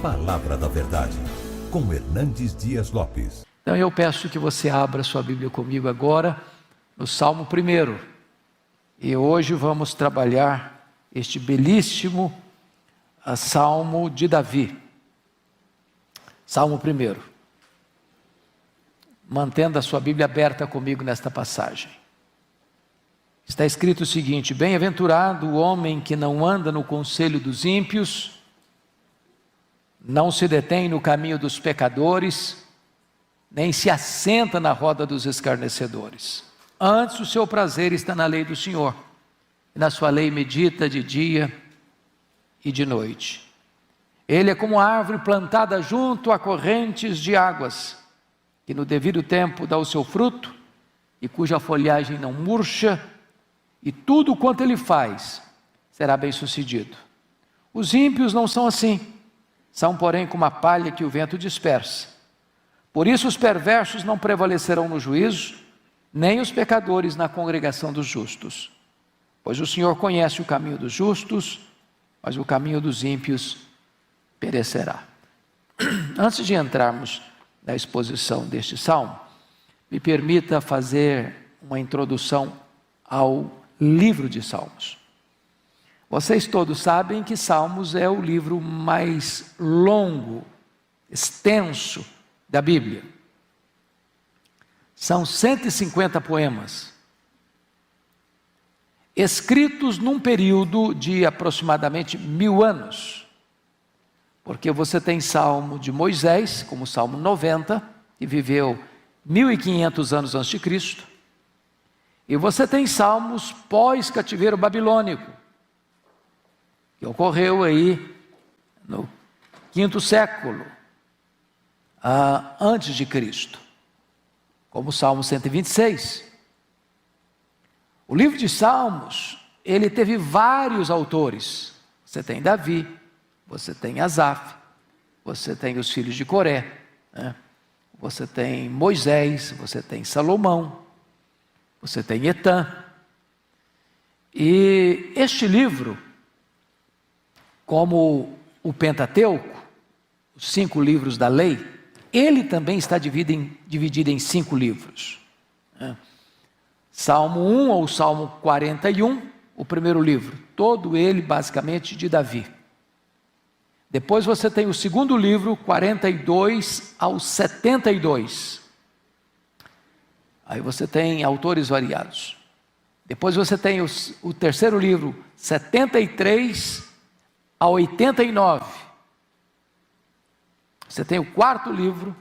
Palavra da Verdade, com Hernandes Dias Lopes. Então eu peço que você abra sua Bíblia comigo agora, no Salmo 1. E hoje vamos trabalhar este belíssimo Salmo de Davi. Salmo 1. Mantendo a sua Bíblia aberta comigo nesta passagem. Está escrito o seguinte: bem-aventurado o homem que não anda no conselho dos ímpios, não se detém no caminho dos pecadores, nem se assenta na roda dos escarnecedores. Antes o seu prazer está na lei do Senhor, e na sua lei medita de dia e de noite. Ele é como uma árvore plantada junto a correntes de águas, que no devido tempo dá o seu fruto, e cuja folhagem não murcha, e tudo quanto ele faz será bem sucedido. Os ímpios não são assim, são porém como a palha que o vento dispersa. Por isso os perversos não prevalecerão no juízo, nem os pecadores na congregação dos justos. Pois o Senhor conhece o caminho dos justos, mas o caminho dos ímpios perecerá. Antes de entrarmos na exposição deste salmo, me permita fazer uma introdução ao livro de Salmos. Vocês todos sabem que Salmos é o livro mais longo, extenso da Bíblia. São 150 poemas, escritos num período de aproximadamente 1000 anos. Porque você tem Salmo de Moisés, como o Salmo 90, que viveu 1500 anos antes de Cristo. E você tem Salmos pós-cativeiro babilônico, que ocorreu aí no 5º século antes de Cristo, como o Salmo 126. O livro de Salmos, ele teve vários autores. Você tem Davi, você tem Asaf, você tem os filhos de Coré, né? Você tem Moisés, você tem Salomão, você tem Etã. E este livro, como o Pentateuco, os 5 livros da lei, ele também está dividido em 5 livros. Salmo 1 ou Salmo 41, o primeiro livro, todo ele basicamente de Davi. Depois você tem o segundo livro, 42 ao 72. Aí você tem autores variados. Depois você tem o terceiro livro, 73 a 89. Você tem o quarto livro,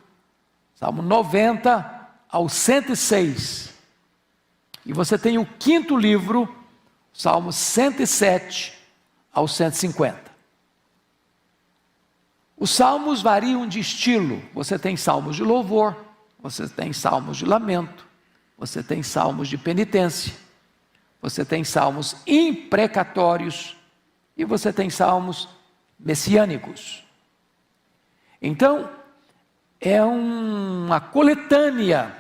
Salmo 90 ao 106. E você tem o quinto livro, Salmo 107 ao 150. Os salmos variam de estilo. Você tem salmos de louvor, você tem salmos de lamento, você tem salmos de penitência, você tem salmos imprecatórios e você tem salmos messiânicos. Então, é uma coletânea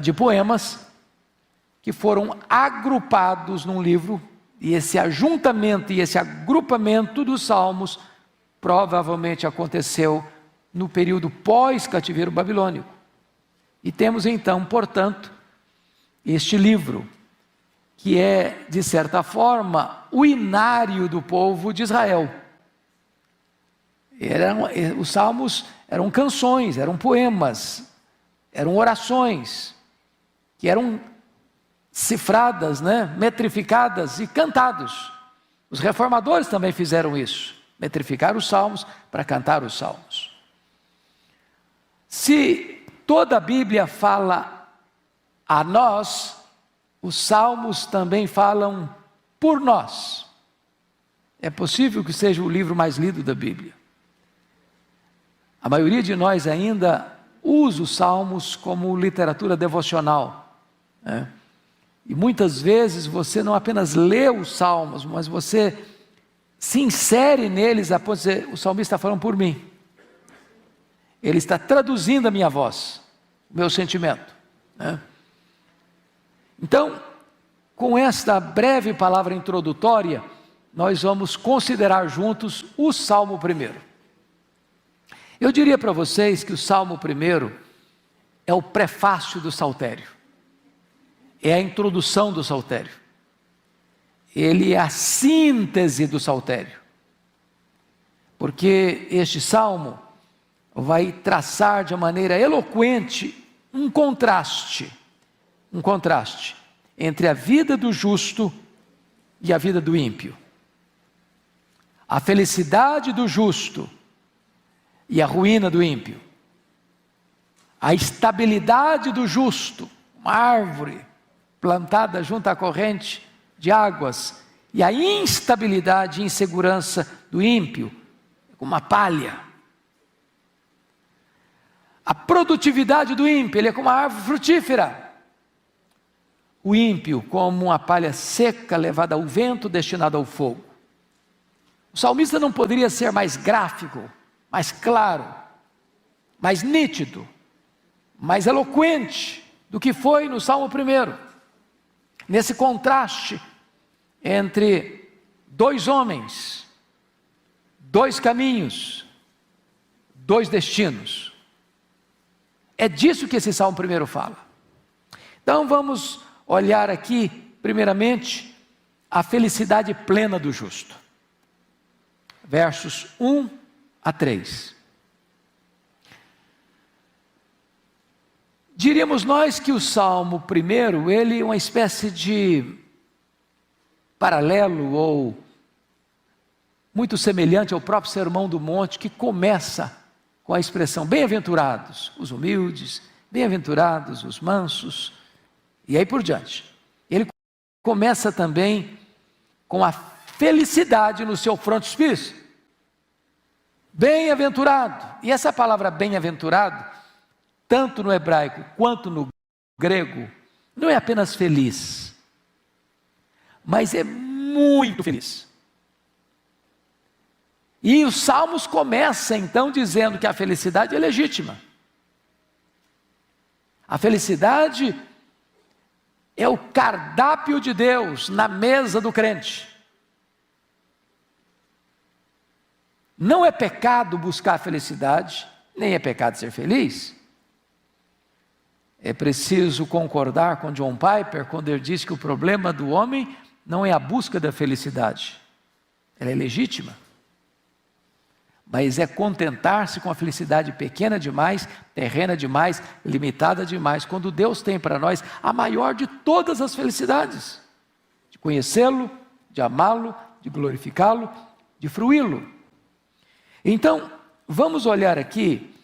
de poemas que foram agrupados num livro, e esse ajuntamento e esse agrupamento dos salmos provavelmente aconteceu no período pós-cativeiro babilônico. E temos então, portanto, este livro, que é, de certa forma, o inário do povo de Israel. Os salmos eram canções, eram poemas, eram orações, que eram cifradas, metrificadas e cantados. Os reformadores também fizeram isso, metrificar os salmos para cantar os salmos. Se toda a Bíblia fala a nós, os salmos também falam por nós. É possível que seja o livro mais lido da Bíblia. A maioria de nós ainda usa os salmos como literatura devocional, né? E muitas vezes você não apenas lê os salmos, mas você se insere neles a ponto de dizer: o salmista está falando por mim. Ele está traduzindo a minha voz, o meu sentimento, né? Então, com esta breve palavra introdutória, nós vamos considerar juntos o Salmo 1. Eu diria para vocês que o Salmo 1 é o prefácio do Saltério, é a introdução do Saltério, ele é a síntese do Saltério, porque este Salmo vai traçar de maneira eloquente um contraste entre a vida do justo e a vida do ímpio, a felicidade do justo e a ruína do ímpio, a estabilidade do justo, uma árvore plantada junto à corrente de águas, e a instabilidade e insegurança do ímpio, como uma palha. A produtividade do ímpio, ele é como uma árvore frutífera. O ímpio como uma palha seca levada ao vento, destinada ao fogo. O salmista não poderia ser mais gráfico, mais claro, mais nítido, mais eloquente do que foi no Salmo 1, nesse contraste entre dois homens, dois caminhos, dois destinos. É disso que esse Salmo 1 fala. Então vamos olhar aqui, primeiramente, a felicidade plena do justo. Versos 1 a 3. Diríamos nós que o Salmo 1, ele é uma espécie de paralelo ou muito semelhante ao próprio Sermão do Monte, que começa com a expressão bem-aventurados os humildes, bem-aventurados os mansos, e aí por diante. Ele começa também com a felicidade no seu frontispício. Bem-aventurado. E essa palavra bem-aventurado, tanto no hebraico quanto no grego, não é apenas feliz, mas é muito feliz. E os Salmos começam então dizendo que a felicidade é legítima. A felicidade é o cardápio de Deus na mesa do crente. Não é pecado buscar a felicidade, nem é pecado ser feliz. É preciso concordar com John Piper quando ele diz que o problema do homem não é a busca da felicidade, ela é legítima, mas é contentar-se com a felicidade pequena demais, terrena demais, limitada demais, quando Deus tem para nós a maior de todas as felicidades, de conhecê-lo, de amá-lo, de glorificá-lo, de fruí-lo. Então, vamos olhar aqui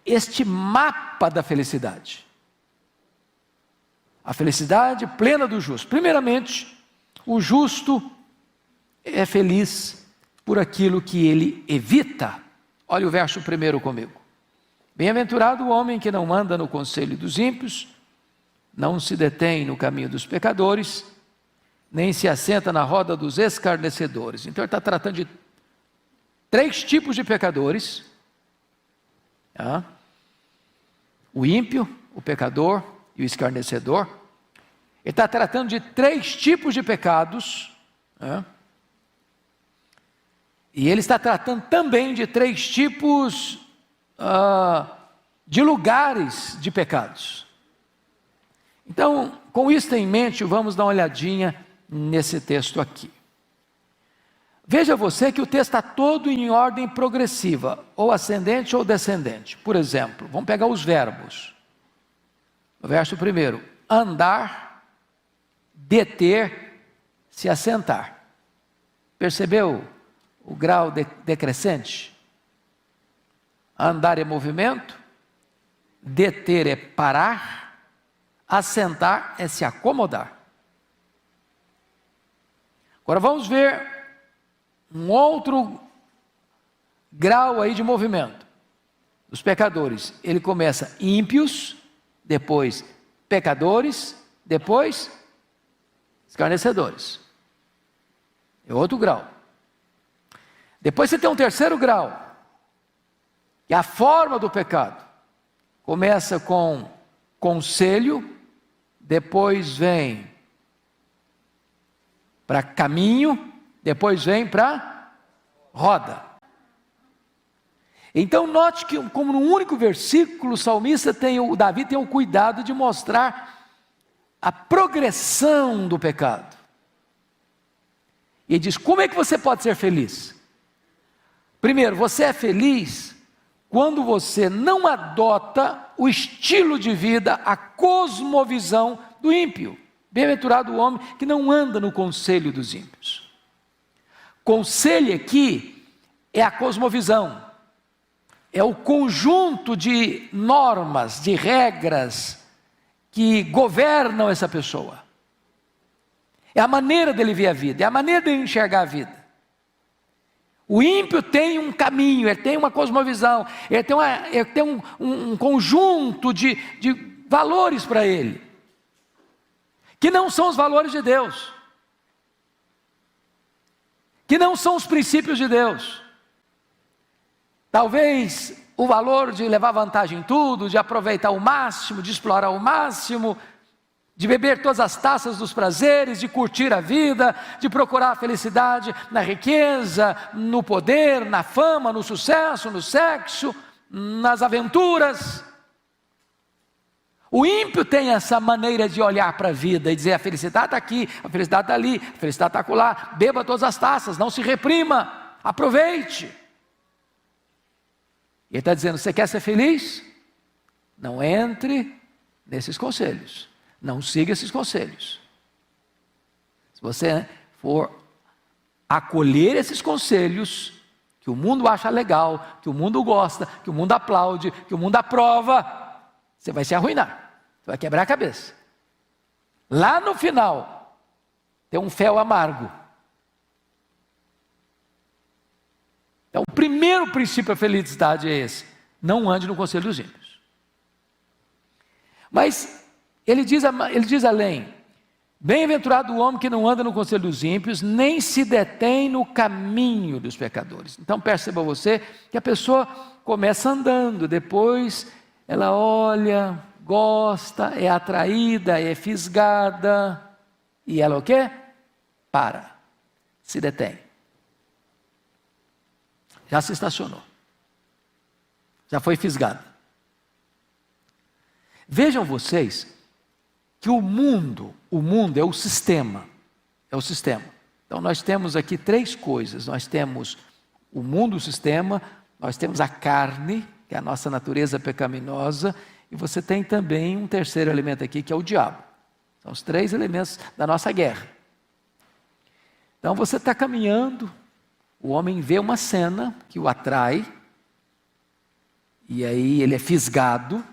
este mapa da felicidade. A felicidade plena do justo. Primeiramente, o justo é feliz por aquilo que ele evita. Olha o verso 1 comigo. Bem-aventurado o homem que não anda no conselho dos ímpios, não se detém no caminho dos pecadores, nem se assenta na roda dos escarnecedores. Então ele está tratando de 3 tipos de pecadores. O ímpio, o pecador e o escarnecedor. Ele está tratando de 3 tipos de pecados. E ele está tratando também de 3 tipos de lugares de pecados. Então, com isso em mente, vamos dar uma olhadinha nesse texto aqui. Veja você que o texto está todo em ordem progressiva, ou ascendente ou descendente. Por exemplo, vamos pegar os verbos. No verso 1, andar, deter, se assentar. Percebeu o grau decrescente? Andar é movimento, deter é parar, assentar é se acomodar. Agora vamos ver um outro grau aí de movimento. Os pecadores, ele começa ímpios, depois pecadores, depois escarnecedores. É outro grau. Depois você tem um terceiro grau, que é a forma do pecado. Começa com conselho, depois vem para caminho, depois vem para roda. Então note que, como num único versículo, o Davi tem o cuidado de mostrar a progressão do pecado. E ele diz: como é que você pode ser feliz? Primeiro, você é feliz quando você não adota o estilo de vida, a cosmovisão do ímpio. Bem-aventurado o homem que não anda no conselho dos ímpios. Conselho aqui é a cosmovisão, é o conjunto de normas, de regras que governam essa pessoa. É a maneira dele ver a vida, é a maneira dele enxergar a vida. O ímpio tem um caminho, ele tem uma cosmovisão, ele tem um conjunto de valores para ele, que não são os valores de Deus, que não são os princípios de Deus. Talvez o valor de levar vantagem em tudo, de aproveitar o máximo, de explorar o máximo, de beber todas as taças dos prazeres, de curtir a vida, de procurar a felicidade na riqueza, no poder, na fama, no sucesso, no sexo, nas aventuras. O ímpio tem essa maneira de olhar para a vida e dizer: a felicidade está aqui, a felicidade está ali, a felicidade está acolá. Beba todas as taças, não se reprima, aproveite. Ele está dizendo: você quer ser feliz? Não entre nesses conselhos. Não siga esses conselhos. Se você for acolher esses conselhos, que o mundo acha legal, que o mundo gosta, que o mundo aplaude, que o mundo aprova, você vai se arruinar, você vai quebrar a cabeça. Lá no final, tem um fel amargo. Então, o primeiro princípio da felicidade é esse: não ande no conselho dos ímpios. Mas ele diz além: bem-aventurado o homem que não anda no conselho dos ímpios, nem se detém no caminho dos pecadores. Então perceba você que a pessoa começa andando, depois ela olha, gosta, é atraída, é fisgada, e ela o quê? Para, se detém. Já se estacionou, já foi fisgada. Vejam vocês que o mundo é o sistema, Então nós temos aqui três coisas: nós temos o mundo, o sistema, nós temos a carne, que é a nossa natureza pecaminosa, e você tem também um terceiro elemento aqui, que é o diabo. São os três elementos da nossa guerra. Então você está caminhando, o homem vê uma cena que o atrai, e aí ele é fisgado,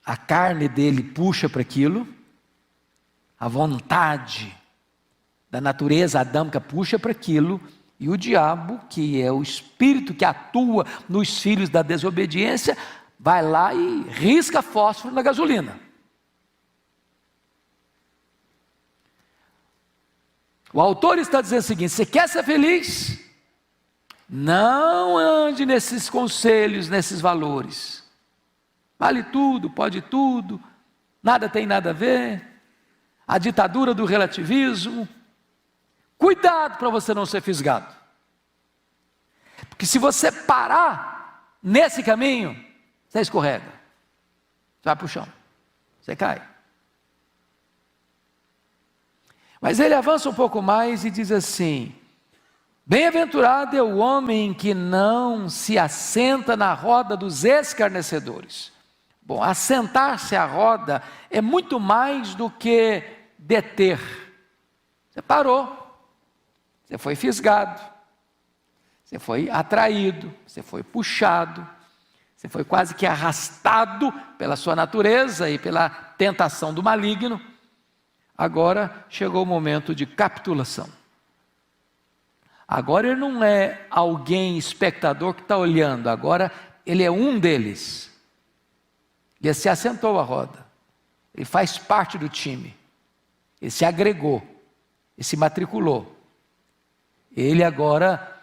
a carne dele puxa para aquilo, a vontade da natureza adâmica puxa para aquilo, e o diabo, que é o espírito que atua nos filhos da desobediência, vai lá e risca fósforo na gasolina. O autor está dizendo o seguinte: você quer ser feliz? Não ande nesses conselhos, nesses valores. Vale tudo, pode tudo, nada tem nada a ver, a ditadura do relativismo. Cuidado para você não ser fisgado, porque se você parar nesse caminho, você escorrega, você vai para o chão, você cai. Mas ele avança um pouco mais e diz assim: bem-aventurado é o homem que não se assenta na roda dos escarnecedores. Bom, assentar-se à roda é muito mais do que deter. Você parou, você foi fisgado, você foi atraído, você foi puxado, você foi quase que arrastado pela sua natureza e pela tentação do maligno. Agora chegou o momento de capitulação. Agora ele não é alguém espectador que está olhando, agora ele é um deles. Ele se assentou à roda, ele faz parte do time, ele se agregou, ele se matriculou. Ele agora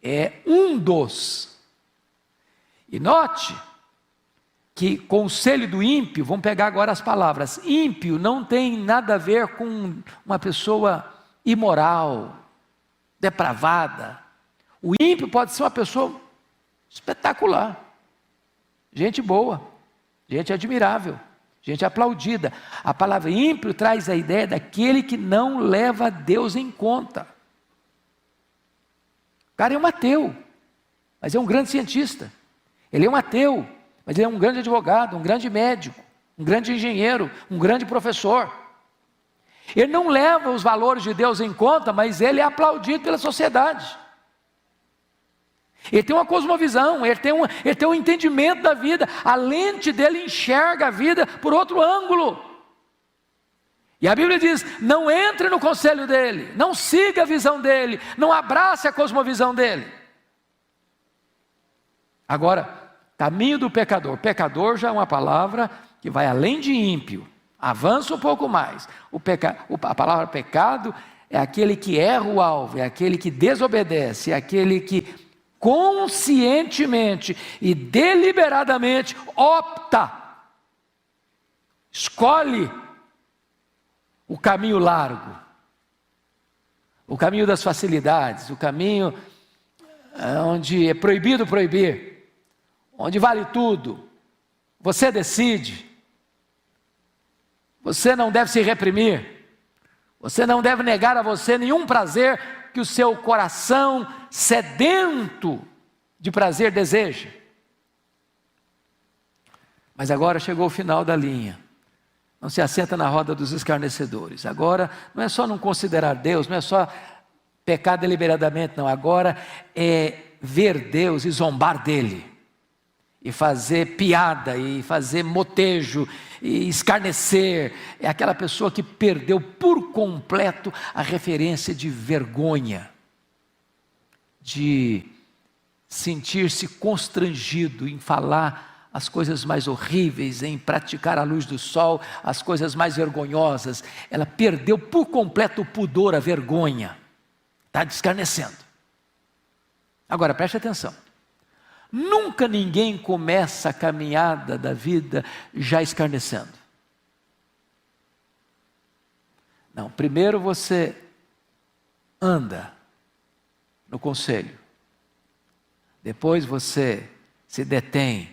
é um dos. E note que conselho do ímpio, vamos pegar agora as palavras, ímpio não tem nada a ver com uma pessoa imoral, depravada. O ímpio pode ser uma pessoa espetacular, gente boa, gente admirável, gente aplaudida. A palavra ímpio traz a ideia daquele que não leva Deus em conta. O cara é um ateu, mas é um grande cientista. Ele é um ateu, mas ele é um grande advogado, um grande médico, um grande engenheiro, um grande professor. Ele não leva os valores de Deus em conta, mas ele é aplaudido pela sociedade. Ele tem uma cosmovisão, ele tem um entendimento da vida, a lente dele enxerga a vida por outro ângulo. E a Bíblia diz: não entre no conselho dele, não siga a visão dele, não abrace a cosmovisão dele. Agora, caminho do pecador. Pecador já é uma palavra que vai além de ímpio, avança um pouco mais. A palavra pecado é aquele que erra o alvo, é aquele que desobedece, é aquele que conscientemente e deliberadamente opta, escolhe o caminho largo, o caminho das facilidades, o caminho onde é proibido proibir, onde vale tudo. Você decide, você não deve se reprimir, você não deve negar a você nenhum prazer que o seu coração sedento de prazer deseja. Mas agora chegou o final da linha. Não se assenta na roda dos escarnecedores. Agora não é só não considerar Deus, não é só pecar deliberadamente, não. Agora é ver Deus e zombar dele, e fazer piada, e fazer motejo, e escarnecer. É aquela pessoa que perdeu por completo a referência de vergonha, de sentir-se constrangido em falar as coisas mais horríveis, em praticar à luz do sol as coisas mais vergonhosas. Ela perdeu por completo o pudor, a vergonha, está escarnecendo. Agora preste atenção, nunca ninguém começa a caminhada da vida já escarnecendo. Não, primeiro você anda no conselho, depois você se detém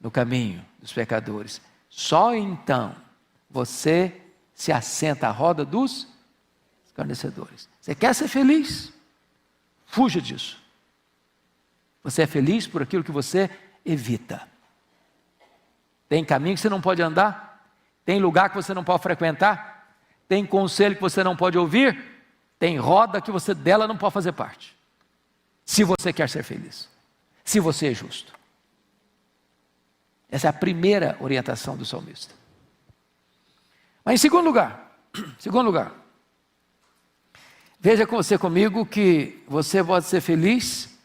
no caminho dos pecadores, só então você se assenta à roda dos escarnecedores. Você quer ser feliz? Fuja disso. Você é feliz por aquilo que você evita. Tem caminho que você não pode andar, tem lugar que você não pode frequentar, tem conselho que você não pode ouvir, tem roda que você dela não pode fazer parte. Se você quer ser feliz, se você é justo. Essa é a primeira orientação do salmista. Mas em segundo lugar, veja você comigo que você pode ser feliz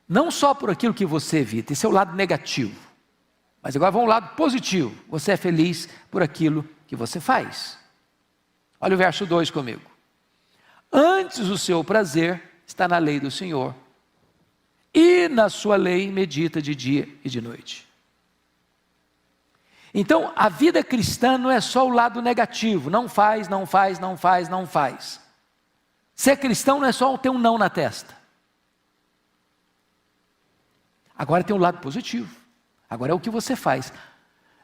não só por aquilo que você evita, esse é o lado negativo. Mas agora vamos ao lado positivo. Você é feliz por aquilo que você faz. Olha o verso 2 comigo. Antes o seu prazer está na lei do Senhor, e na sua lei medita de dia e de noite. Então, a vida cristã não é só o lado negativo, não faz. Ser cristão não é só ter um não na testa. Agora tem um lado positivo, agora é o que você faz.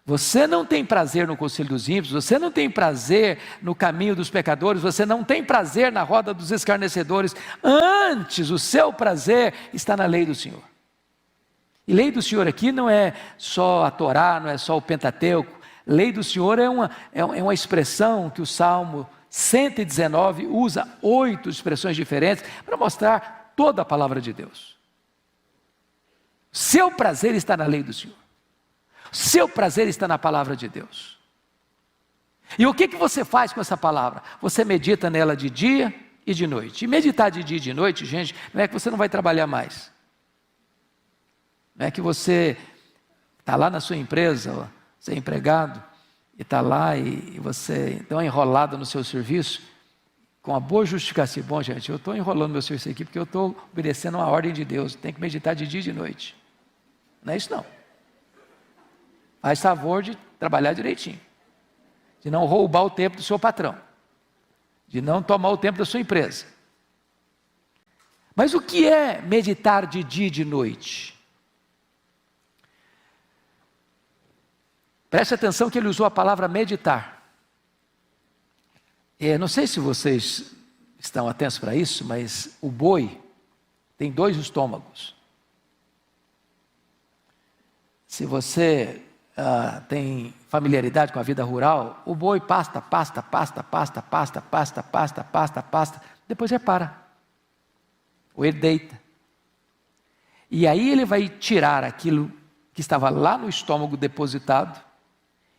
Você não tem prazer no conselho dos ímpios, você não tem prazer no caminho dos pecadores, você não tem prazer na roda dos escarnecedores. Antes, o seu prazer está na lei do Senhor. E lei do Senhor aqui não é só a Torá, não é só o Pentateuco. Lei do Senhor é uma expressão que o Salmo 119 usa 8 expressões diferentes para mostrar toda a palavra de Deus. Seu prazer está na lei do Senhor. Seu prazer está na palavra de Deus. E o que você faz com essa palavra? Você medita nela de dia e de noite. E meditar de dia e de noite, gente, não é que você não vai trabalhar mais. Não é que você está lá na sua empresa, você é empregado, e está lá e você está enrolado no seu serviço, com a boa justificativa. Bom, gente, eu estou enrolando meu serviço aqui porque eu estou obedecendo uma ordem de Deus. Tem que meditar de dia e de noite. Não é isso não. Faz favor de trabalhar direitinho, de não roubar o tempo do seu patrão, de não tomar o tempo da sua empresa. Mas o que é meditar de dia e de noite? Preste atenção que ele usou a palavra meditar. Não sei se vocês estão atentos para isso, mas o boi tem 2 estômagos. Se você tem familiaridade com a vida rural, o boi pasta, depois ele para. Ou ele deita. E aí ele vai tirar aquilo que estava lá no estômago depositado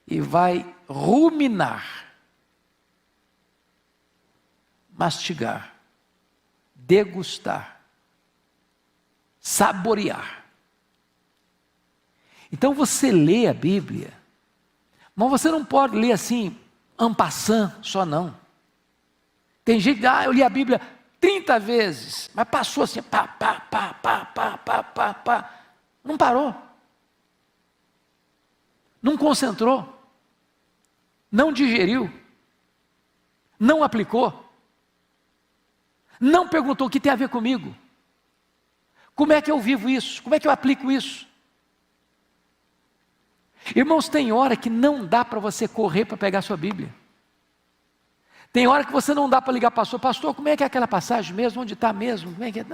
e vai ruminar, mastigar, degustar, saborear. Então você lê a Bíblia, mas você não pode ler assim, en passant, só não. Tem gente que eu li a Bíblia 30 vezes, mas passou assim, não parou, não concentrou, não digeriu, não aplicou, não perguntou o que tem a ver comigo, como é que eu vivo isso, como é que eu aplico isso. Irmãos, tem hora que não dá para você correr para pegar a sua Bíblia. Tem hora que você não dá para ligar para o pastor, como é que é aquela passagem mesmo, onde está mesmo, como é que é?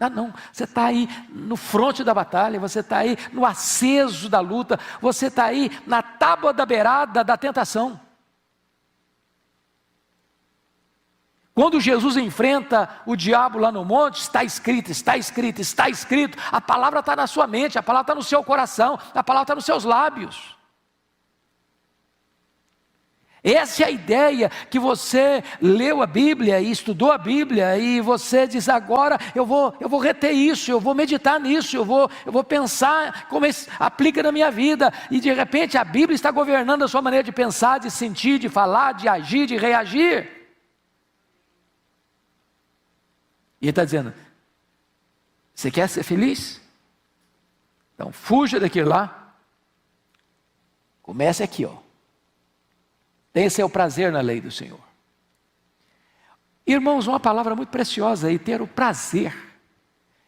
Não, você está aí no fronte da batalha, você está aí no aceso da luta, você está aí na tábua da beirada da tentação. Quando Jesus enfrenta o diabo lá no monte, está escrito, a palavra está na sua mente, a palavra está no seu coração, a palavra está nos seus lábios. Essa é a ideia que você leu a Bíblia e estudou a Bíblia e você diz agora eu vou reter isso, eu vou meditar nisso, eu vou pensar como isso aplica na minha vida, e de repente a Bíblia está governando a sua maneira de pensar, de sentir, de falar, de agir, de reagir. E ele está dizendo, você quer ser feliz? Então fuja daquilo lá, comece aqui, tenha seu prazer na lei do Senhor. Irmãos, uma palavra muito preciosa aí, ter o prazer.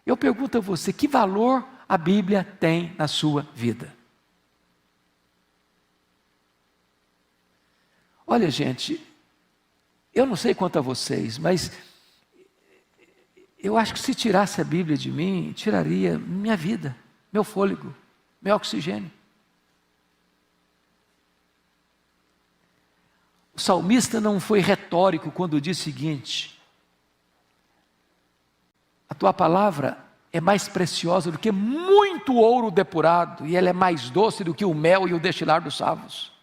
Eu pergunto a você, que valor a Bíblia tem na sua vida? Olha, gente, eu não sei quanto a vocês, mas eu acho que se tirasse a Bíblia de mim, tiraria minha vida, meu fôlego, meu oxigênio. O salmista não foi retórico quando disse o seguinte: a tua palavra é mais preciosa do que muito ouro depurado, e ela é mais doce do que o mel e o destilar dos favos.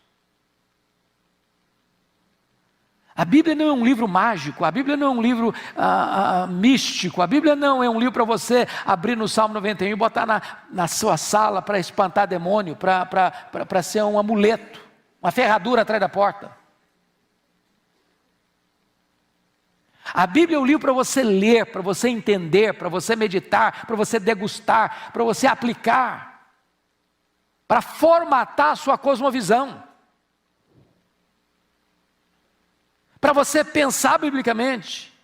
A Bíblia não é um livro mágico, a Bíblia não é um livro místico, a Bíblia não é um livro para você abrir no Salmo 91 e botar na sua sala para espantar demônio, para ser um amuleto, uma ferradura atrás da porta. A Bíblia é um livro para você ler, para você entender, para você meditar, para você degustar, para você aplicar, para formatar a sua cosmovisão, para você pensar biblicamente,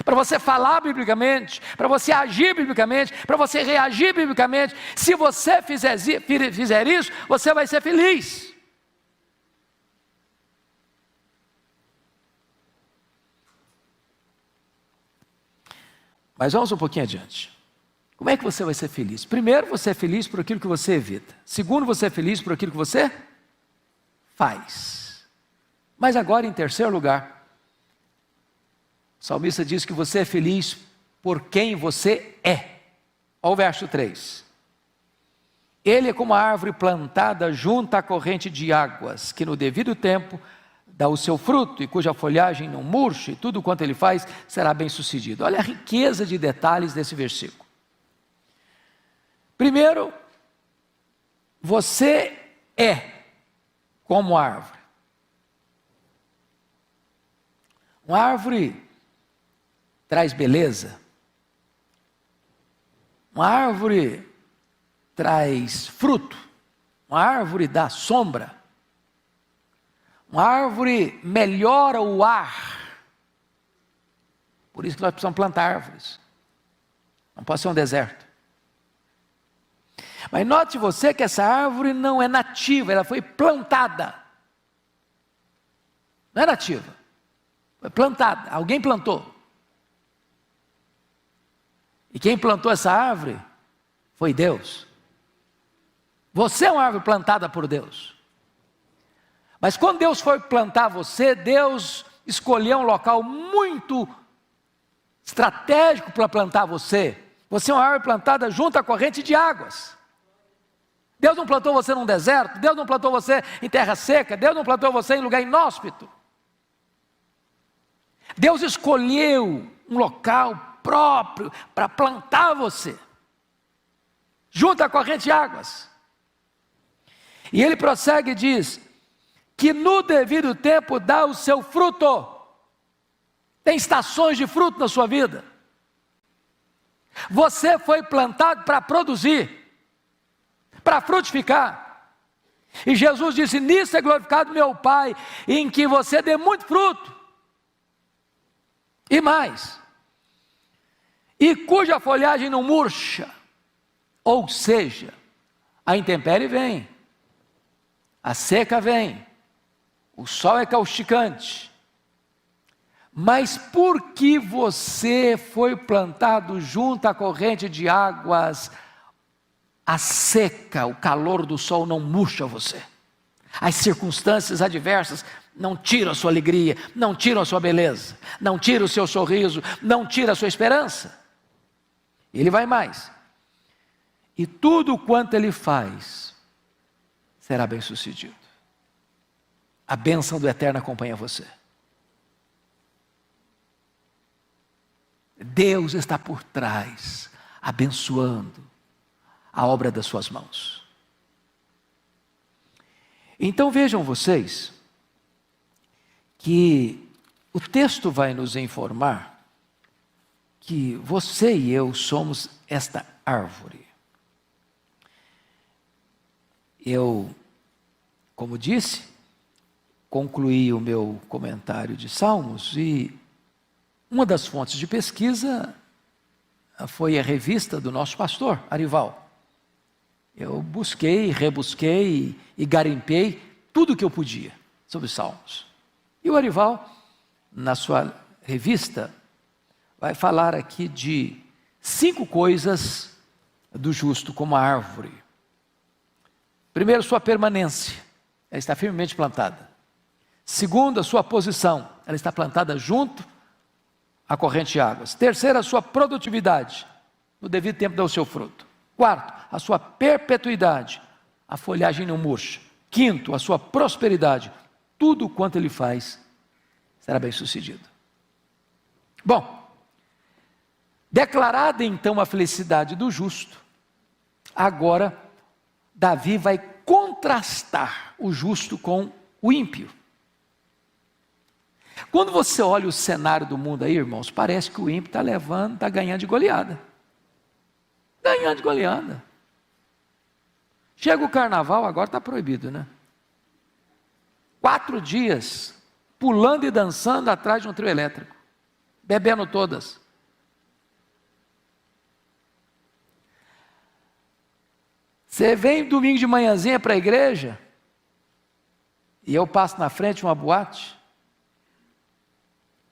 para você falar biblicamente, para você agir biblicamente, para você reagir biblicamente. Se você fizer isso, você vai ser feliz. Mas vamos um pouquinho adiante. Como é que você vai ser feliz? Primeiro, você é feliz por aquilo que você evita. Segundo, você é feliz por aquilo que você faz. Mas agora, em terceiro lugar, o salmista diz que você é feliz por quem você é. Olha o verso 3. Ele é como a árvore plantada junto à corrente de águas, que no devido tempo dá o seu fruto, e cuja folhagem não murcha, e tudo quanto ele faz será bem sucedido. Olha a riqueza de detalhes desse versículo. Primeiro, você é como árvore. Uma árvore traz beleza. Uma árvore traz fruto. Uma árvore dá sombra. Uma árvore melhora o ar. Por isso que nós precisamos plantar árvores. Não pode ser um deserto. Mas note você que essa árvore não é nativa, ela foi plantada. Não é nativa, foi plantada, alguém plantou. E quem plantou essa árvore foi Deus. Você é uma árvore plantada por Deus. Mas quando Deus foi plantar você, Deus escolheu um local muito estratégico para plantar você. Você é uma árvore plantada junto à corrente de águas. Deus não plantou você num deserto, Deus não plantou você em terra seca, Deus não plantou você em lugar inóspito. Deus escolheu um local próprio para plantar você, junto à corrente de águas. E ele prossegue e diz, que no devido tempo dá o seu fruto. Tem estações de fruto na sua vida. Você foi plantado para produzir, para frutificar. E Jesus disse, nisso é glorificado meu Pai, em que você dê muito fruto. E mais, e cuja folhagem não murcha, ou seja, a intempérie vem, a seca vem, o sol é causticante, mas porque você foi plantado junto à corrente de águas, a seca, o calor do sol não murcha você, as circunstâncias adversas não tiram a sua alegria, não tiram a sua beleza, não tiram o seu sorriso, não tiram a sua esperança. Ele vai mais, e tudo quanto ele faz, será bem sucedido. A bênção do Eterno acompanha você. Deus está por trás, abençoando a obra das suas mãos. Então vejam vocês, que o texto vai nos informar que você e eu somos esta árvore. Eu, como disse, concluí o meu comentário de Salmos e uma das fontes de pesquisa foi a revista do nosso pastor, Arival. Eu busquei, rebusquei e garimpei tudo o que eu podia sobre os Salmos. E o Arival, na sua revista, vai falar aqui de 5 coisas do justo como a árvore. Primeiro, sua permanência, ela está firmemente plantada. Segundo, a sua posição, ela está plantada junto à corrente de águas. Terceiro, a sua produtividade, no devido tempo dá o seu fruto. Quarto, a sua perpetuidade, a folhagem não murcha. Quinto, a sua prosperidade, tudo quanto ele faz será bem sucedido. Bom, declarada então a felicidade do justo, agora Davi vai contrastar o justo com o ímpio. Quando você olha o cenário do mundo aí, irmãos, parece que o ímpio está ganhando de goleada. Ganhando de goleada. Chega o carnaval, agora está proibido, né? 4 dias, pulando e dançando atrás de um trio elétrico, bebendo todas. Você vem domingo de manhãzinha para a igreja, e eu passo na frente de uma boate,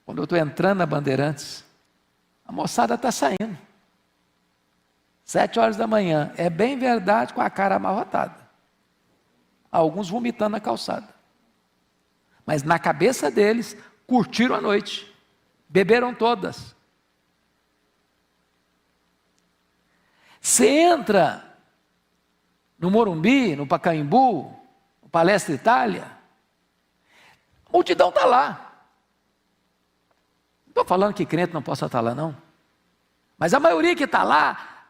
quando eu estou entrando na Bandeirantes, a moçada está saindo, 7 horas da manhã, é bem verdade, com a cara amarrotada, alguns vomitando na calçada, mas na cabeça deles, curtiram a noite, beberam todas. Você entra no Morumbi, no Pacaembu, no Palestra Itália, a multidão está lá. Não estou falando que crente não possa estar lá, não. Mas a maioria que está lá,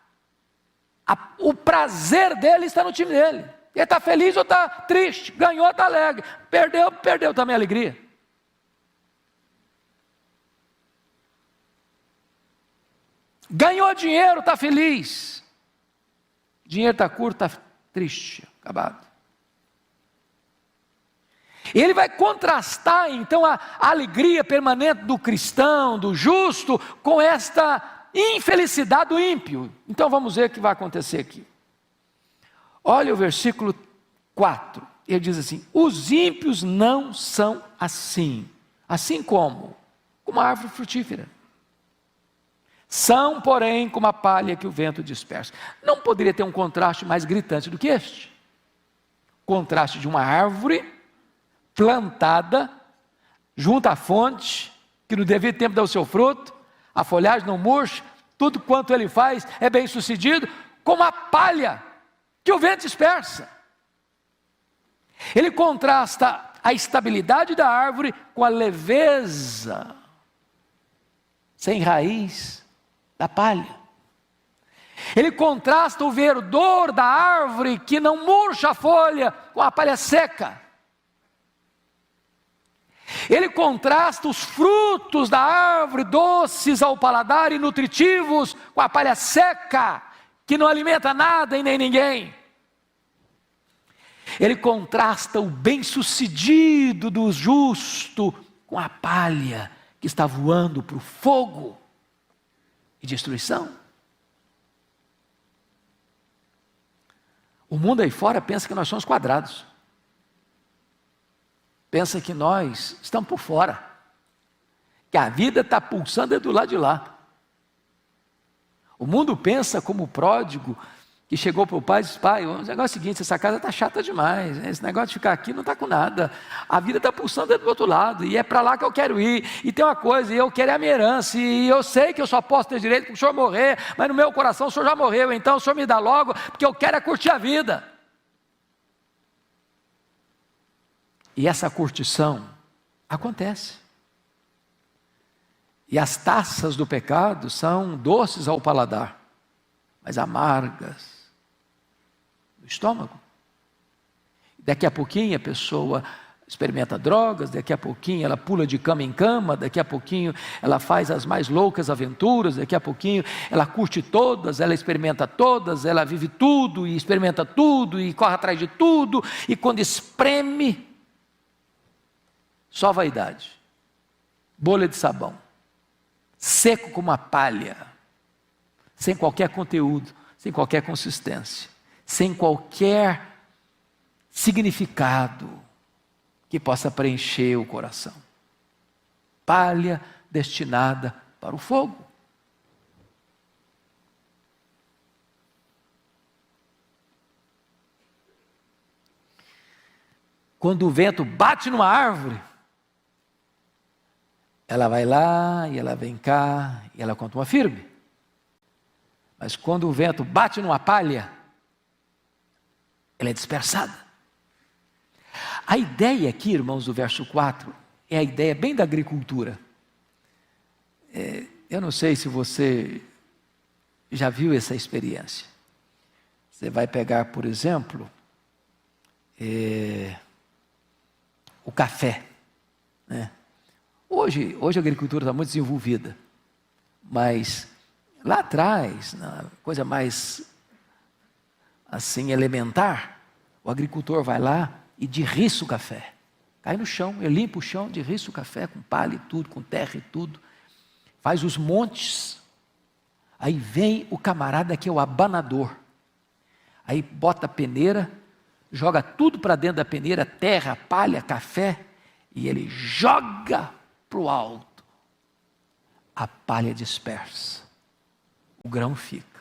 o prazer dele está no time dele. Ele está feliz ou está triste, ganhou, está alegre, perdeu também a alegria. Ganhou dinheiro, está feliz. Dinheiro está curto, está triste, acabado. Ele vai contrastar então a alegria permanente do cristão, do justo, com esta infelicidade do ímpio. Então vamos ver o que vai acontecer aqui. Olha o versículo 4. Ele diz assim: os ímpios não são assim. Assim como? Como a árvore frutífera. São, porém, como a palha que o vento dispersa. Não poderia ter um contraste mais gritante do que este. Contraste de uma árvore plantada junto à fonte, que no devido tempo dá o seu fruto, a folhagem não murcha, tudo quanto ele faz é bem sucedido, como a palha que o vento dispersa. Ele contrasta a estabilidade da árvore com a leveza, sem raiz, da palha. Ele contrasta o verdor da árvore que não murcha a folha com a palha seca. Ele contrasta os frutos da árvore doces ao paladar e nutritivos com a palha seca, que não alimenta nada e nem ninguém. Ele contrasta o bem-sucedido do justo com a palha que está voando para o fogo e destruição. O mundo aí fora pensa que nós somos quadrados. Pensa que nós estamos por fora. Que a vida está pulsando do lado de lá. O mundo pensa como o pródigo que chegou para o pai e disse: pai, o negócio é o seguinte, essa casa está chata demais, esse negócio de ficar aqui não está com nada, a vida está pulsando do outro lado, e é para lá que eu quero ir, e tem uma coisa, e eu quero a minha herança, e eu sei que eu só posso ter direito para o senhor morrer, mas no meu coração o senhor já morreu, então o senhor me dá logo, porque eu quero é curtir a vida. E essa curtição acontece. E as taças do pecado são doces ao paladar, mas amargas no estômago. Daqui a pouquinho a pessoa experimenta drogas, daqui a pouquinho ela pula de cama em cama, daqui a pouquinho ela faz as mais loucas aventuras, daqui a pouquinho ela curte todas, ela experimenta todas, ela vive tudo e experimenta tudo e corre atrás de tudo, e quando espreme, só vaidade, bolha de sabão, seco como uma palha, sem qualquer conteúdo, sem qualquer consistência, sem qualquer significado que possa preencher o coração. Palha destinada para o fogo. Quando o vento bate numa árvore, ela vai lá e ela vem cá e ela continua firme. Mas quando o vento bate numa palha, ela é dispersada. A ideia aqui, irmãos, do verso 4, é a ideia bem da agricultura. Eu não sei se você já viu essa experiência. Você vai pegar, por exemplo, o café, né? Hoje a agricultura está muito desenvolvida, mas lá atrás, na coisa mais assim elementar, o agricultor vai lá e derriça o café, cai no chão, ele limpa o chão, derriça o café com palha e tudo, com terra e tudo, faz os montes, aí vem o camarada que é o abanador, aí bota a peneira, joga tudo para dentro da peneira, terra, palha, café, e ele joga para o alto, a palha dispersa, o grão fica,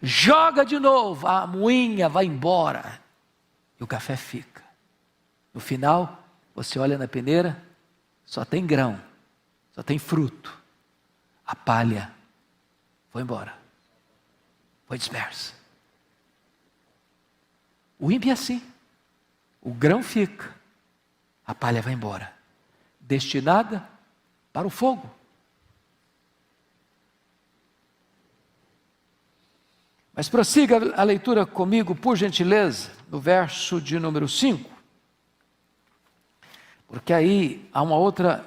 joga de novo, a moinha vai embora, e o café fica. No final, você olha na peneira, só tem grão, só tem fruto, a palha foi embora, foi dispersa. O ímpio é assim, o grão fica, a palha vai embora, destinada para o fogo. Mas prossiga a leitura comigo, por gentileza, no verso de número 5, porque aí há uma outra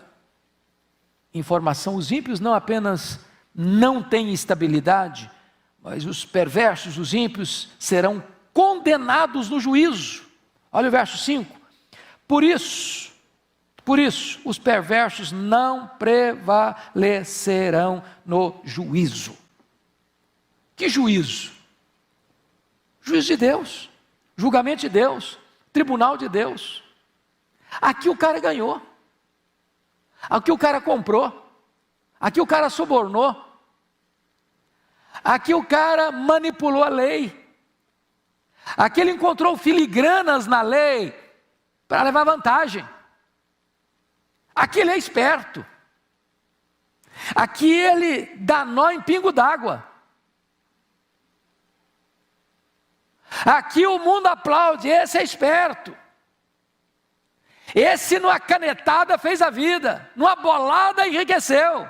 informação. Os ímpios não apenas não têm estabilidade, mas os perversos, os ímpios, serão condenados no juízo. Olha o verso 5. Por isso, Por isso, os perversos não prevalecerão no juízo. Que juízo? Juízo de Deus, julgamento de Deus, tribunal de Deus. Aqui o cara ganhou, aqui o cara comprou, aqui o cara subornou, aqui o cara manipulou a lei, aqui ele encontrou filigranas na lei para levar vantagem, aqui ele é esperto, aqui ele dá nó em pingo d'água. Aqui o mundo aplaude, esse é esperto. Esse numa canetada fez a vida, numa bolada enriqueceu.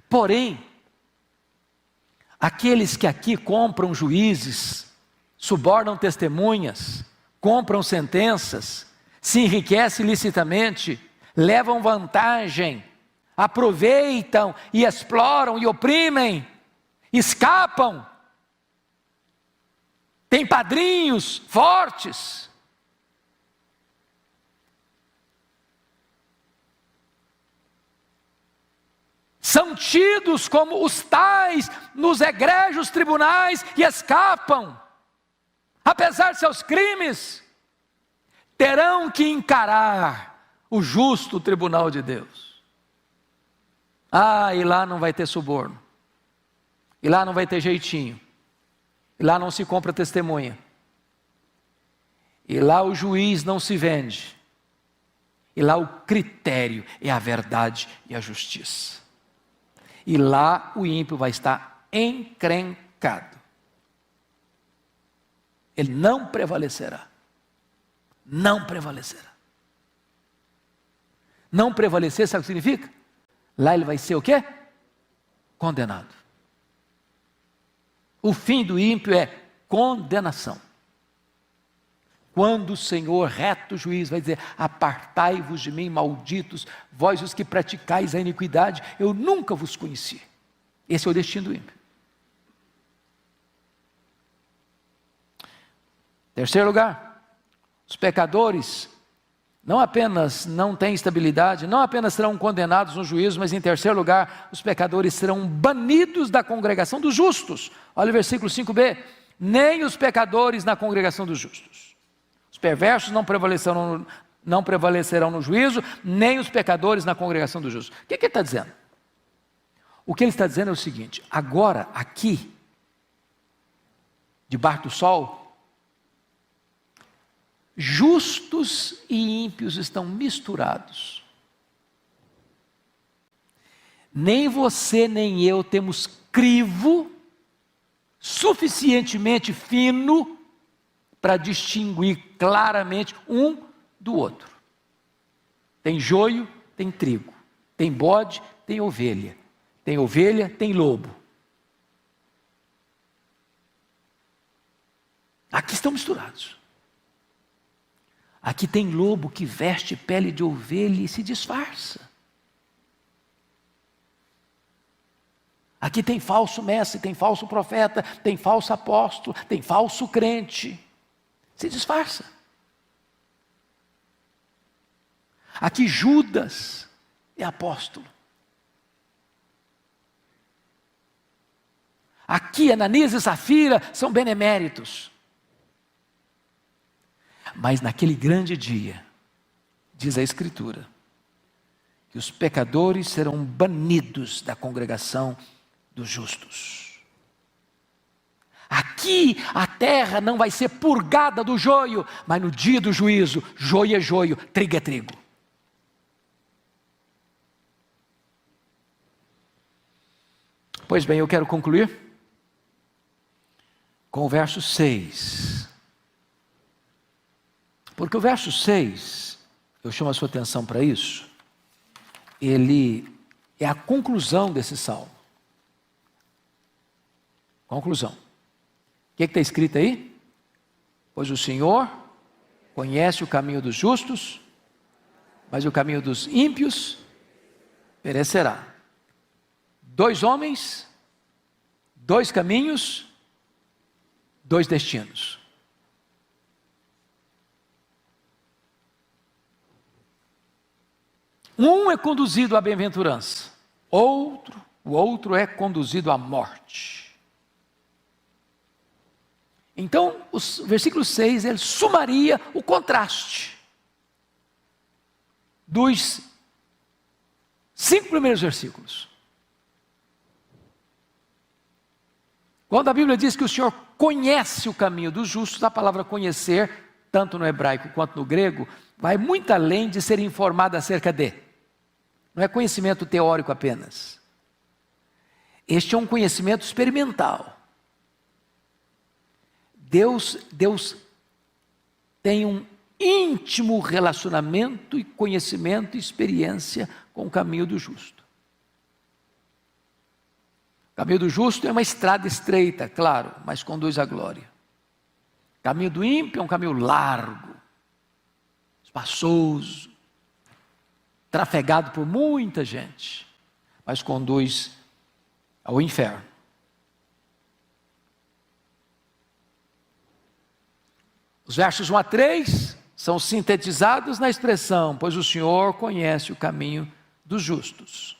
Porém, aqueles que aqui compram juízes, subornam testemunhas, compram sentenças, se enriquecem ilicitamente, levam vantagem, aproveitam e exploram e oprimem, escapam, tem padrinhos fortes. São tidos como os tais nos egrégios tribunais e escapam, apesar de seus crimes, terão que encarar o justo tribunal de Deus. E lá não vai ter suborno. E lá não vai ter jeitinho. E lá não se compra testemunha. E lá o juiz não se vende. E lá o critério é a verdade e a justiça. E lá o ímpio vai estar encrencado. Ele não prevalecerá. Não prevalecerá. Não prevalecer, sabe o que significa? Lá ele vai ser o quê? Condenado. O fim do ímpio é condenação. Quando o Senhor, reto juiz, vai dizer: apartai-vos de mim, malditos, vós os que praticais a iniquidade, eu nunca vos conheci. Esse é o destino do ímpio. Terceiro lugar, os pecadores não apenas não têm estabilidade, não apenas serão condenados no juízo, mas em terceiro lugar, os pecadores serão banidos da congregação dos justos. Olha o versículo 5b, nem os pecadores na congregação dos justos. Os perversos não prevalecerão no juízo, nem os pecadores na congregação dos justos. O que ele está dizendo? O que ele está dizendo é o seguinte: agora, aqui, debaixo do sol, justos e ímpios estão misturados. Nem você nem eu temos crivo suficientemente fino para distinguir claramente um do outro. Tem joio, tem trigo. Tem bode, tem ovelha. Tem ovelha, tem lobo. Aqui estão misturados. Aqui tem lobo que veste pele de ovelha e se disfarça. Aqui tem falso mestre, tem falso profeta, tem falso apóstolo, tem falso crente. Se disfarça. Aqui Judas é apóstolo. Aqui Ananias e Safira são beneméritos. Mas naquele grande dia, diz a Escritura, que os pecadores serão banidos da congregação dos justos. Aqui a terra não vai ser purgada do joio, mas no dia do juízo, joio é joio, trigo é trigo. Pois bem, eu quero concluir com o verso 6. Porque o verso 6, eu chamo a sua atenção para isso, ele é a conclusão desse salmo. Conclusão. O que está escrito aí? Pois o Senhor conhece o caminho dos justos, mas o caminho dos ímpios perecerá. 2 homens, 2 caminhos, 2 destinos. Um é conduzido à bem-aventurança, o outro é conduzido à morte. Então, o versículo 6, ele sumaria o contraste dos 5 primeiros versículos. Quando a Bíblia diz que o Senhor conhece o caminho dos justos, a palavra conhecer, tanto no hebraico quanto no grego, vai muito além de ser informado acerca de. Não é conhecimento teórico apenas. Este é um conhecimento experimental. Deus tem um íntimo relacionamento e conhecimento e experiência com o caminho do justo. O caminho do justo é uma estrada estreita, claro, mas conduz à glória. O caminho do ímpio é um caminho largo, espaçoso, trafegado por muita gente, mas conduz ao inferno. Os versos 1 a 3 são sintetizados na expressão, pois o Senhor conhece o caminho dos justos.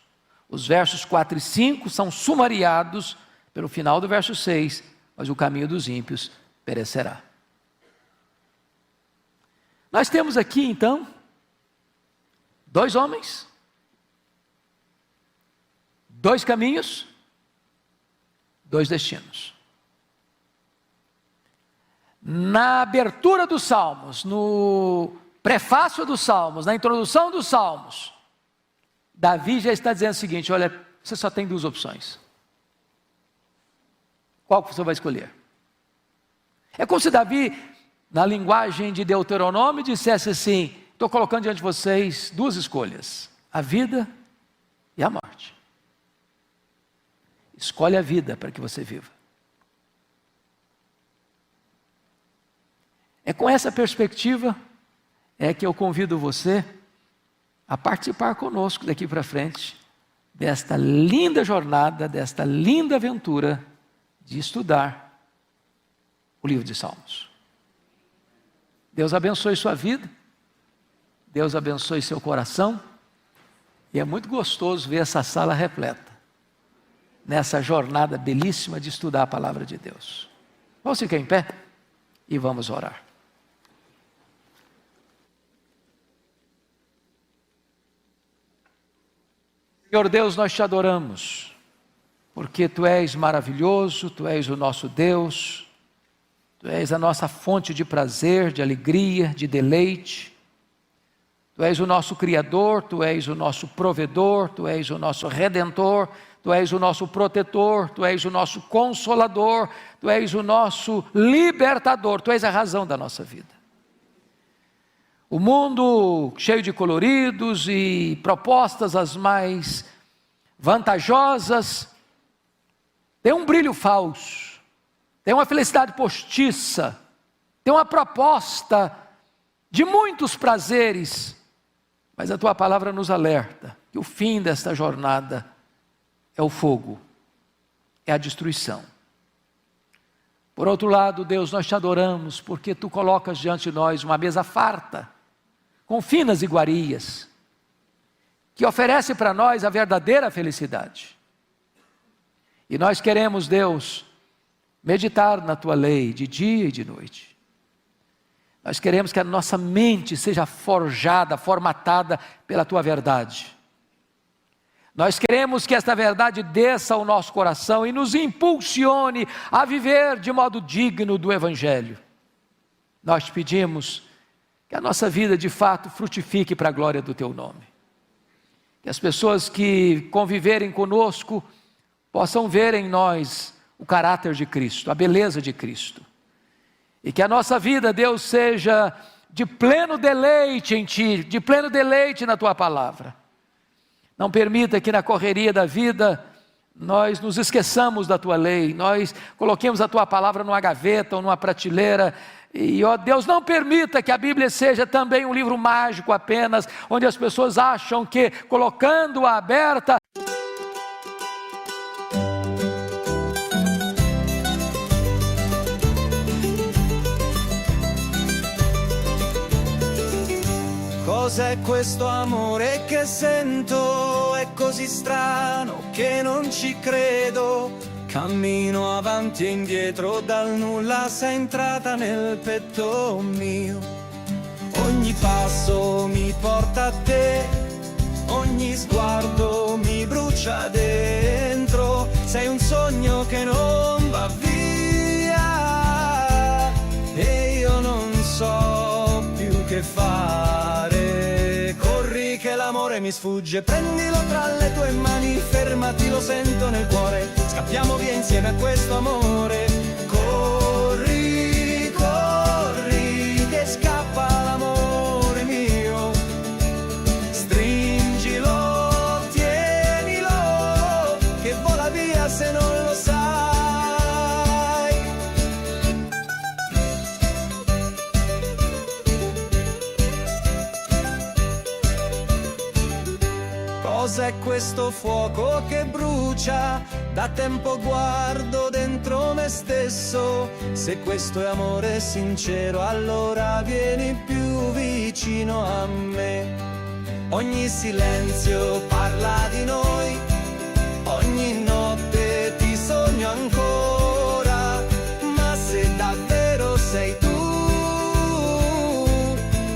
Os versos 4 e 5 são sumariados pelo final do verso 6, mas o caminho dos ímpios perecerá. Nós temos aqui então 2 homens, 2 caminhos, 2 destinos. Na abertura dos Salmos, no prefácio dos Salmos, na introdução dos Salmos, Davi já está dizendo o seguinte: olha, você só tem 2 opções. Qual que você vai escolher? É como se Davi, na linguagem de Deuteronômio, dissesse assim: estou colocando diante de vocês 2 escolhas, a vida e a morte. Escolhe a vida para que você viva. É com essa perspectiva que eu convido você a participar conosco daqui para frente desta linda jornada, desta linda aventura de estudar o livro de Salmos. Deus abençoe sua vida, Deus abençoe seu coração, e é muito gostoso ver essa sala repleta nessa jornada belíssima de estudar a palavra de Deus. Vamos ficar em pé e vamos orar. Senhor Deus, nós te adoramos, porque Tu és maravilhoso, Tu és o nosso Deus, Tu és a nossa fonte de prazer, de alegria, de deleite. Tu és o nosso Criador, Tu és o nosso provedor, Tu és o nosso Redentor, Tu és o nosso protetor, Tu és o nosso consolador, Tu és o nosso libertador, Tu és a razão da nossa vida. O mundo cheio de coloridos e propostas as mais vantajosas tem um brilho falso, tem uma felicidade postiça, tem uma proposta de muitos prazeres, mas a Tua palavra nos alerta que o fim desta jornada é o fogo, é a destruição. Por outro lado, Deus, nós te adoramos porque Tu colocas diante de nós uma mesa farta, com finas iguarias, que oferece para nós a verdadeira felicidade. E nós queremos, Deus, meditar na Tua lei de dia e de noite. Nós queremos que a nossa mente seja forjada, formatada pela Tua verdade. Nós queremos que esta verdade desça ao nosso coração e nos impulsione a viver de modo digno do Evangelho. Nós te pedimos que a nossa vida de fato frutifique para a glória do Teu nome. Que as pessoas que conviverem conosco possam ver em nós o caráter de Cristo, a beleza de Cristo. E que a nossa vida, Deus, seja de pleno deleite em Ti, de pleno deleite na Tua palavra. Não permita que na correria da vida nós nos esqueçamos da Tua lei, nós coloquemos a Tua palavra numa gaveta ou numa prateleira. E, ó Deus, não permita que a Bíblia seja também um livro mágico apenas, onde as pessoas acham que colocando-a aberta, Cos'è questo amore che sento? È così strano che non ci credo. Cammino avanti e indietro, dal nulla sei entrata nel petto mio. Ogni passo mi porta a te, ogni sguardo mi brucia dentro. Sei un sogno che non va via e io non so più che fare. Corri che l'amore mi sfugge, prendilo tra le tue mani, fermati, lo sento nel cuore. Scappiamo via insieme a questo amore. Corri, corri, che scappa l'amore mio. Stringilo, tienilo, che vola via se non lo sai. Cos'è questo fuoco che brucia? Da tempo guardo dentro me stesso. Se questo è amore sincero, allora vieni più vicino a me. Ogni silenzio parla di noi, ogni notte ti sogno ancora. Ma se davvero sei tu,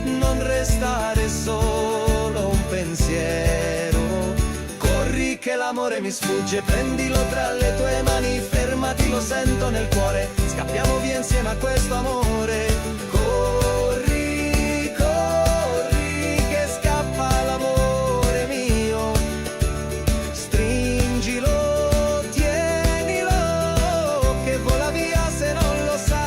non restare solo un pensiero. Corri che l'amore mi sfugge, prendilo tra le tue mani, fermati, lo sento nel cuore. Scappiamo via insieme a questo amore. Corri, corri, che scappa l'amore mio. Stringilo, tienilo, che vola via se non lo sai.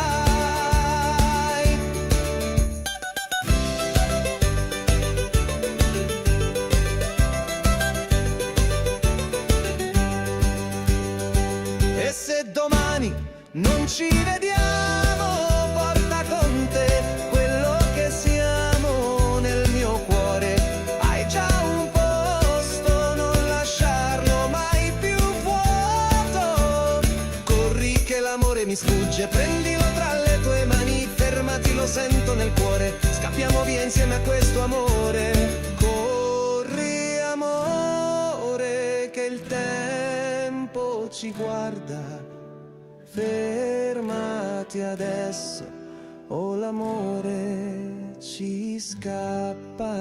E se domani non ci vediamo, porta con te quello che siamo nel mio cuore. Hai già un posto, non lasciarlo mai più vuoto. Corri che l'amore mi sfugge, prendilo tra le tue mani, fermati, lo sento nel cuore. Scappiamo via insieme a questo amore. Corri amore, che il tempo ci guarda. Fermati adesso, o l'amore ci scappa.